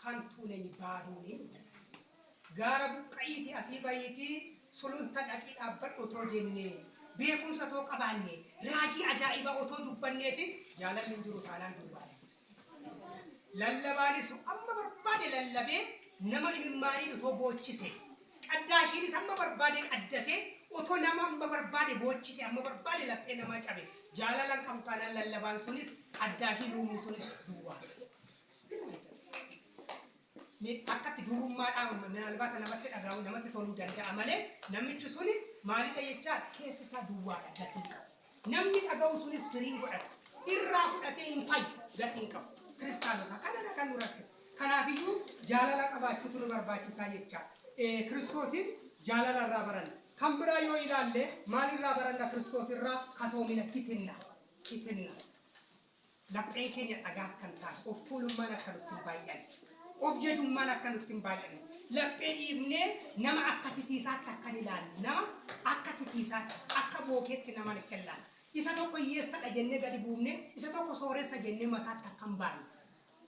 ከንቱ ነኝ ባዶ ነኝ ጋራ ቡቃይቲ አሲባይቲ ሱሉልታ ዳቂ ዳበድ ኦቶ ጀኔ ቤኩምሰ ቶ ቀባኔ ራጂ አጃኢባ ኦቶ ዱበኔቲ ጃላል እንጅሩ ታላን ዱባለ ለለባኒሱ አማ በርባዴ ለለቤ ነማ ኢማኒ ቶ ቦቺሴ ቀዳሺኒ ሰማ በርባዴ ቀደሴ oto nama barbade bochise amma barbade lappe nama cabe jalalan kamtana lallaban sunis addashi dumu sunis duwa me akkati durumma da nalbata namatti dagawu namatti tolu danda amale namichi suni mali da yecha kesisa duwa da gatinka namni dagawu sunis tirin godat irra fudate in fay gatinka kristano kana kan nurakes kana biyu jalala qabachu tunu barbachisa yecha kristosin jalala rabaran kambira yo ilalle malirra baranda kristos irra kasomina kitinna laphee keenya dhagaa kan ta'a of tuulummaan akka nutti hin baay'anne of jedhummaan akka nutti hin baay'anne laphee dhiibnee nama akka titiisaatti akka ilaalle nama akka titiisaatti akka bookeetti nama hin ilaalle isa tokko hiyyeessadha jennee gadi buufne isa tokko sooressa jennee mataatti akka hin baanne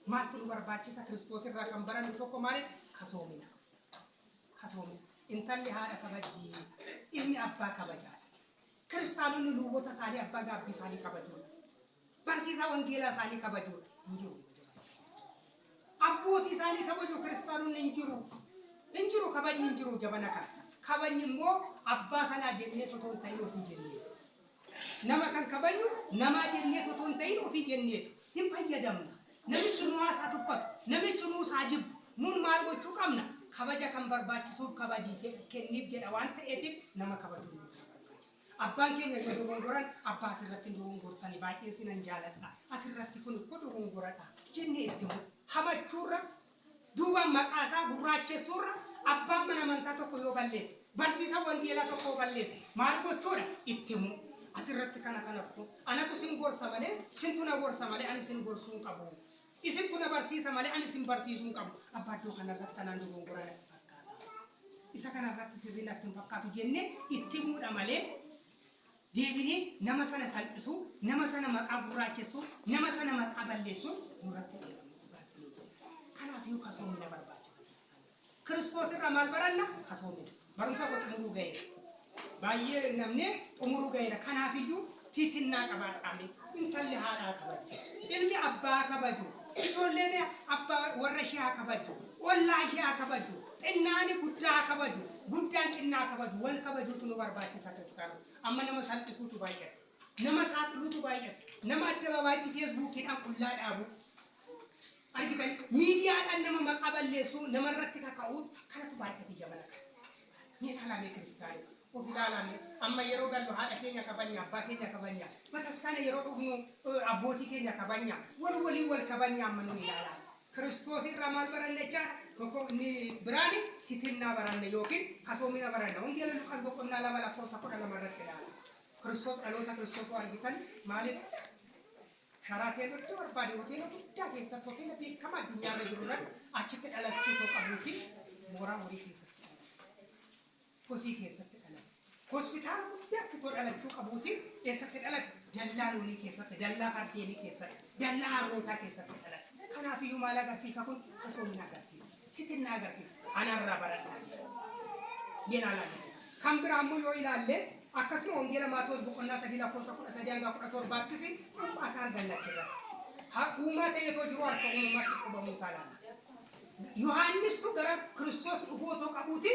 maaltu nu barbaachisa kristos irraa kan barannu tokko maali kasoomina intalli haadha kabajji inni abbaa kabajaadha kiristaanonni lubbota isaanii abbaa gaabbii isaanii kabajuudha barsiisaa wangeelaa isaanii kabajuudha hin jiru abbootii isaanii kabaju kiristaanonni hin jiru kabajni hin jiru jabana kana kabajni immoo abbaa sanaa jennee totoon ta'in ofii jenneetu nama kan kabaju namaa jennee totoon ta'in ofii jenneetu hin fayyadamna namichi nu haasaa tuffatu namichi nu saajibbu nun maal gochuu qabna kabaja kan barbaachisuuf kabaji kenniif jedha waan ta'eetiif nama kabaju abbaan keenya yoo dogongoran abbaa asirratti dogongortanii baay'ee sinan jaaladha asirratti kun dogongoradha jennee itti hamachuurra دوبا مقاسا غراچه سورة أبا من أمانتا تكو يوباليس برسيسا وانجيلا تكو باليس مالكو تورا إتمو أسرت كنا أنا تسين غورسا مالي سنتونا غورسا مالي أنا سين غورسون كابو إسنتونا برسيسا مالي أنا سين برسيسون كابو أبا دو كنا رتنا ندو غورا إسا كنا رت سبينا تنفكاتو جنة إتمو دمالي ديبني نمسنا سالبسو نمسنا مقابراچسو نمسنا مقابلسو نورت كنا فيو كاسومنا برباچس ክርስቶስ ረማል በራና ከሰውነ በሩንሳ ወጥሙሩ ጋይረ ባየ ነምኔ ጥሙሩ ጋይረ ከናፍዩ ቲቲና ቀባጣሚ እንተል ሃዳ ከበጅ ኢልሚ አባ ከበጁ ኢቶለኔ አባ ወረሺያ ከበጁ ወላሂ ከበጁ ጥናኒ ጉዳ ከበጁ ጉዳን ጥና ከበጁ ወል ከበጁ ትኑ በርባች ሰከስካሩ አመነ መሳልጥሱቱ ባየት ነመሳጥሉቱ ባየት ነማደባባይ ፌስቡክ ይጣ ኩላ ዳቡ أرجع ميديا أنما مقابل لسه نمرت كاكاود كانت بايك تجمعنا مين على مكريستالي وفي العالم أما يروق الله هذا كينيا كبانيا باكينيا كبانيا ما تسكان يروق فيهم أبوتي كينيا كبانيا والولي والكبانيا منو العالم كريستوس الرمال بران نجار كوكو ني براني كتيرنا بران يوكين كاسومينا بران ونجيل لكان بكون على ملا فوسا كنا نمرت كذا كريستوس ألوتا كريستوس وارجيكان مالك شراتين الدور بادي وتينا بيتا كيسة توتينا بي كما الدنيا رجلنا أشكت على تيتو كابوتي مورا موري كيسة كوسي كيسة على هوسبيتال بيتا كتور على تيتو كابوتي كيسة على دلالوني كيسة دلال أرتيني كيسة دلال روتا كيسة على كنا في يوم على غرسيس أكون خسومنا غرسيس تيتنا غرسيس أنا رابرا بينا لا كم برامو يويلا لي أكاسنو أنجيلا ماتوس بكونا سديلا كورسا كورسا سديانغا كوراتور باتكسي أسار غلا كذا ها أوما تيجي جروار كأوما ما تكتب موسالا يوحنس تو غرب كريستوس أفوتو كابوتي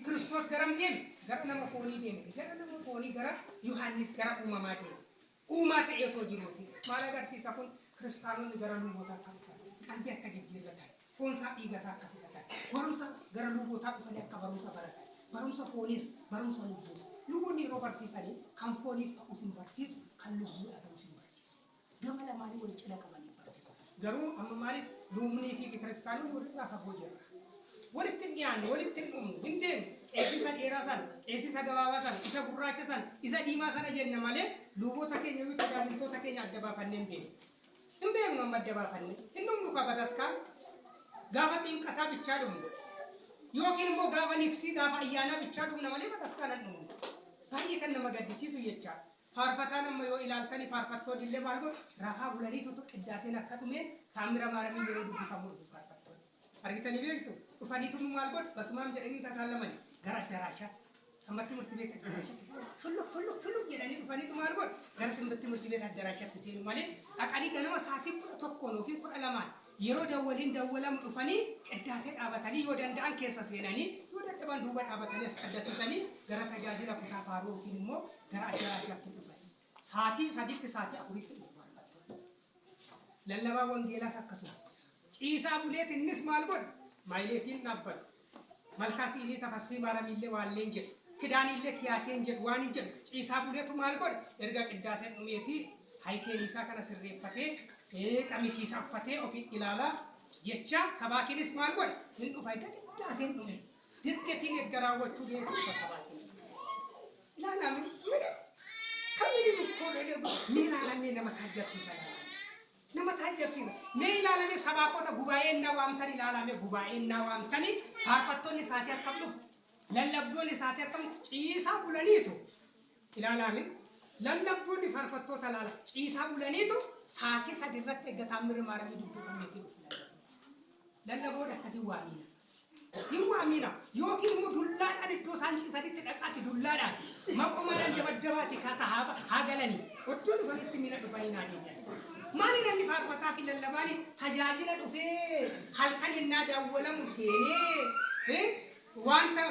كريستوس غرام ديم غرام نما فوني ديم غرام نما فوني غرام يوحنس غرام أوما ما ديم أوما تيجي جروتي مالا غرسي سكون كريستانو غرام لوبوتا كافا كان بيا كجيجير لتا فونسا إيجا سا كافا لتا وروسا غرام لوبوتا كفني كبروسا برا بروسا فونيس بروسا لوبوس لوبوني روبرسي سالي كم فونيف كأوسين برسيس كان لوبو أتوسين برسيس جمالا مالي ولتشلا كمالي برسيس غرو أما مالي لومني في كريستانو ورلا كبوجر ولتنيان ولتنوم هندم إيسيسان إيراسان إيسيسان غواباسان إيسا براچسان إيسا ديماسان جن مالي لوبو تكين يوي تجامنتو تكين أدبا فنن بين إمبين نم أدبا فنن إنهم لوكا بداسكا غافتين كتا بيچادو يوكين مو غاوا نيكسي غاوا أيانا بيچادو نمالي بداسكا ننوم باي كان نما قدسيسو يجا فارفتانا ما يو إلالتاني فارفتو دللي مالغو راها بولاني تو كداسين أكتومين تاميرا مارمي يرو دو بسامور دو فارفتو أرغتاني بيكتو وفاني تو مالغو بس مام جرين تسالماني غرا دراشات سمتي مرتبه دراشات فلو جراني وفاني تو مالغو غرا سمتي مرتبه دراشات تسينو مالي أكاني غنما ساكي توكونو في كل ألامان يرو دولين دولام وفاني كداسين أباتاني يودان دان كيسا سيناني تبان دوبات أبتني سكدت سني غير تجاهل أفكار فارو كينمو غير أجرا شافت بفاي ساتي صديق ساتي أقولك للا وانجيلا سكسو عيسى بوليت الناس مالبون مايلتين نبض ملكاسي اللي تفسي مارا ميلة واللينجل كداني اللي كياتينجل وانينجل عيسى بوليت مالبون إرجع كداسة نميتي هاي كنيسة كنا سريبته كميسي سبته أو في إلالا جتشا سباكينس مالبون إنه فايدة كداسة نمي دكتين الجراوة تودي تصباتي لا لا من كميني مكون ميلا لمي نما تهجب سيسا نما تهجب سيسا ميلا لمي سباقو تا غباين نوام تاني لا لمي غباين نوام تاني فارفتوني ساتي أكبلو للبدوني ساتي أكبلو عيسى بولانيتو لا لمي للبدوني فارفتو تلالا عيسى بولانيتو ساتي سادرت إغتامر مارمي دبو كميتي رفلا للبودا كسي وامينا يروى مينا يوكي مدللا أدي دوسانشي سادي تدقاتي دللا ما قمنا دبدباتي كاسحابة هاجلني ودون فلت مينا دفاني نادي ماني نني فارفتا في اللباني تجاجل دفي حلقان النادى أولا مسيني وانتا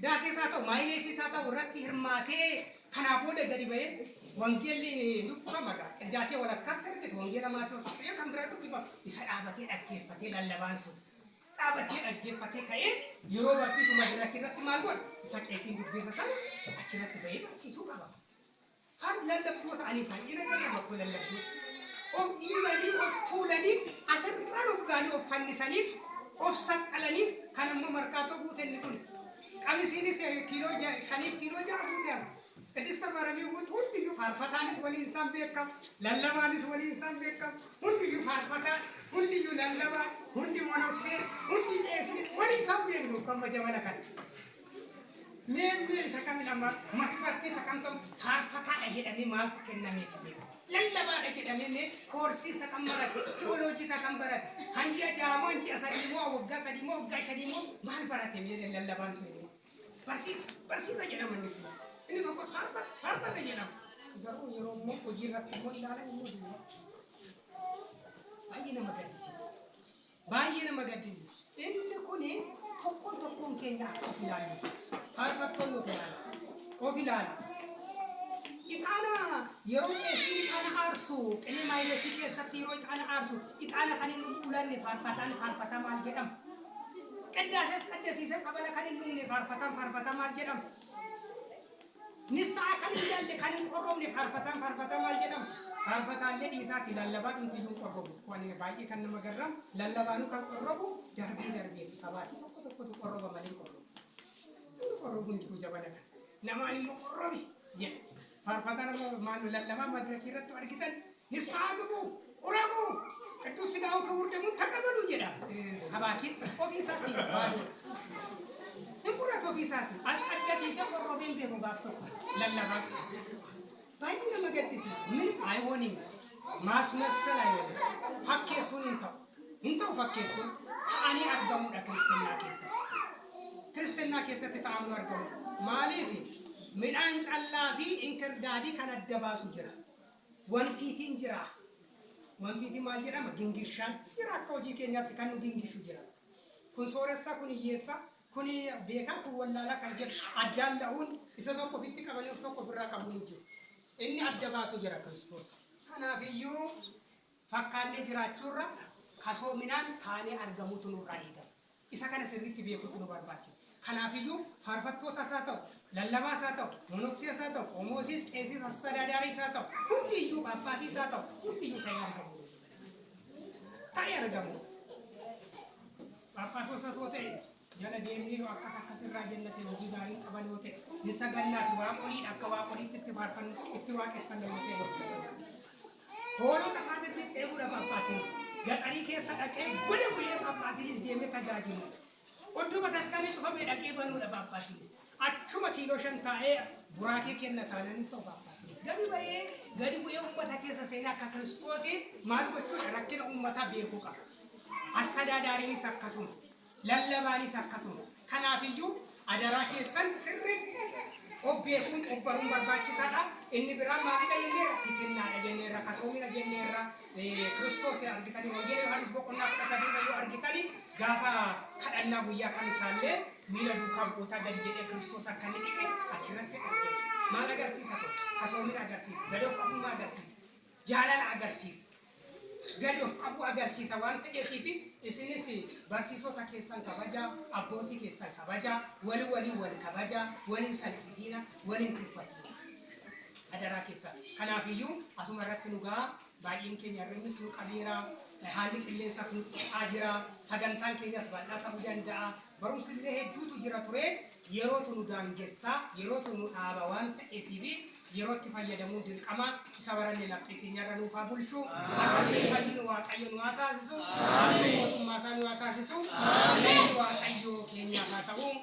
داسي ساتو ماينيتي ساتو ورتي هرماتي كنابودة قريبا وانجيلي نبقى مدى داسي ولا كتر كت وانجيلا ماتو ساتو كم برادو بيبا إسا آبتي أكير فتي للبان سو أبتي أجيب فتى كأي يورو برسي سوما جرا كيرت مالبون إسا كيسين دبيسا سال أشرت تبعي برسي سو كبا هار للبتو تاني تاني نكذا بقول للبتو أو يوالي أو تولاني أسر رانو فغاني أو فني سنيت أفسد على كان مركاتو بوتين نقول قميصيني كيلو خنيف كيلو بوتياس كديستا مرمي بوت هندي يفارفتانيس ولي إنسان بيكم للمانيس ولي إنسان بيكم هندي يفارفتا هندي يللما هندي مونوكسين هندي إيسين ولي إنسان بيكم كم جوانا كان مين سكان لما مسفرتي سكان تم فارفتا أجد أمي مال كنا ميكي للما أجد أمي كورسي سكان مرات تيولوجي سكان مرات هنجي أجامو هنجي أسديمو أوجا سديمو أوجا شديمو مال برات مين للما سويني برسيس أجد أمي ini kok harta aja nam jaro yero mo ko jira mo ilala mo dulu bayi nama gadis ini kuni tokkon kenya filani harta kono filani itana yero esi ana arsu ini maile tike satiro itana arsu itana kanin ulan ni farfatan mal jedam kadasi qabala kanin ni farfatan mal jedam نسعى كان يجعل كان يقرب نفرفتان مال جدام فرفتان لدي ساتي للبان انت يوم قرب واني باقي كان مجرم للبانو كان قرب دربي سباتي تكو قرب مالي قرب انت جبلك نما اني مقربي ين فرفتان مالو للبان مدركي رتو اركتن نسعى غبو قربو كدو سداو كورد من تقبلوا جدا سباكين وفي ساتي بالو نقول في ساتي أسأل سيسا قربين بيهم بافتو للبا باينا ما قد سيس من أيواني ماس مسل أيواني فكيسون انتو فكيسون تاني أرجمو دا كريستنا كيسا تتعامل أرجمو مالي من أنج الله في إنكر دادي كان الدباسو جرا وان فيتين جرا وان فيتين مال جرا ما جنجيشان جرا كوجي كينيا تكانو جنجيشو جرا كن سورسا كن يسا كوني بيكا ولا لا كرجل أجال لون إذا ما كفيتي كمان يفتح كبرى كموني جو إني أدبا سجرا كريستوس سنا فيو فكاني جرا چورا خاسو منان ثاني أرجمو تنو رايدا إذا كان سريت بيكو تنو برباچس خنا فيو فارفتو تساتو للما ساتو مونوكسيا ساتو كوموسيس كيسيس أستراداري ساتو كنتي يو باباسي ساتو كنتي يو تاير جمو باباسو ساتو تاي جانا ديمني لو أكثر راجلنا تيجي دارين كمان وته نسألنا توابولي أكوابولي تتبارفن اتواكفن لوته هولو تفاصيل تيبورا باباسيس قطري كيسا أكيد بده باباسيس ديمه تجاجينو ودو بتسكاني شو هم يدكي بنو باباسيس أشوما كيلو شنطة براكي كنا تانين تو باباسيس غادي بيه أمتا كيسا سينا كريستوسي ما نقول شو ركين أمتا بيهوكا أستداداري سكاسون للباني سكاسون كنافيو أدراكي سن سرت أوبيكون أوبرون برباچي سادا إني برام ماريدا ينيرا تيكنا ينيرا كاسومينا ينيرا كريستوس أرجيكاني وجيه يوحنس بوكونا كاسابي بيو أرجيكاني غافا كأننا بويا كان سالة ميلا دوكام بوتا دنجيه كريستوس أكاني إيه أكيران كأنجيه ما لغرسيس أكو كاسومينا غرسيس غدو كابو ما غرسيس جالال أغرسيس غدو كابو أغرسيس وان تأتيبي إسينيسي برسيسو تكيسان كباجا أبوتي كيسان كباجا ولي كباجا ولي سالكيزينا ولي كريفاتينا أدرا كيسان كنافيو أسمرت نوغا باين كينيا رمس نو كبيرا حالي اللي ساسنو آجرا سجنتان كينيا سبلا كبوجان دا برمس اللي هدو تجرا تري يروتو نودان جسا يروتو نو آبوان تأتيبي يروت فايا دمون دل كما سوارن لابتي كينيا رنو فابولشو أكيد فاينو واقعيون واتاسسو أكيد ما سانو واتاسسو أكيد واقعيو كينيا فاتاوم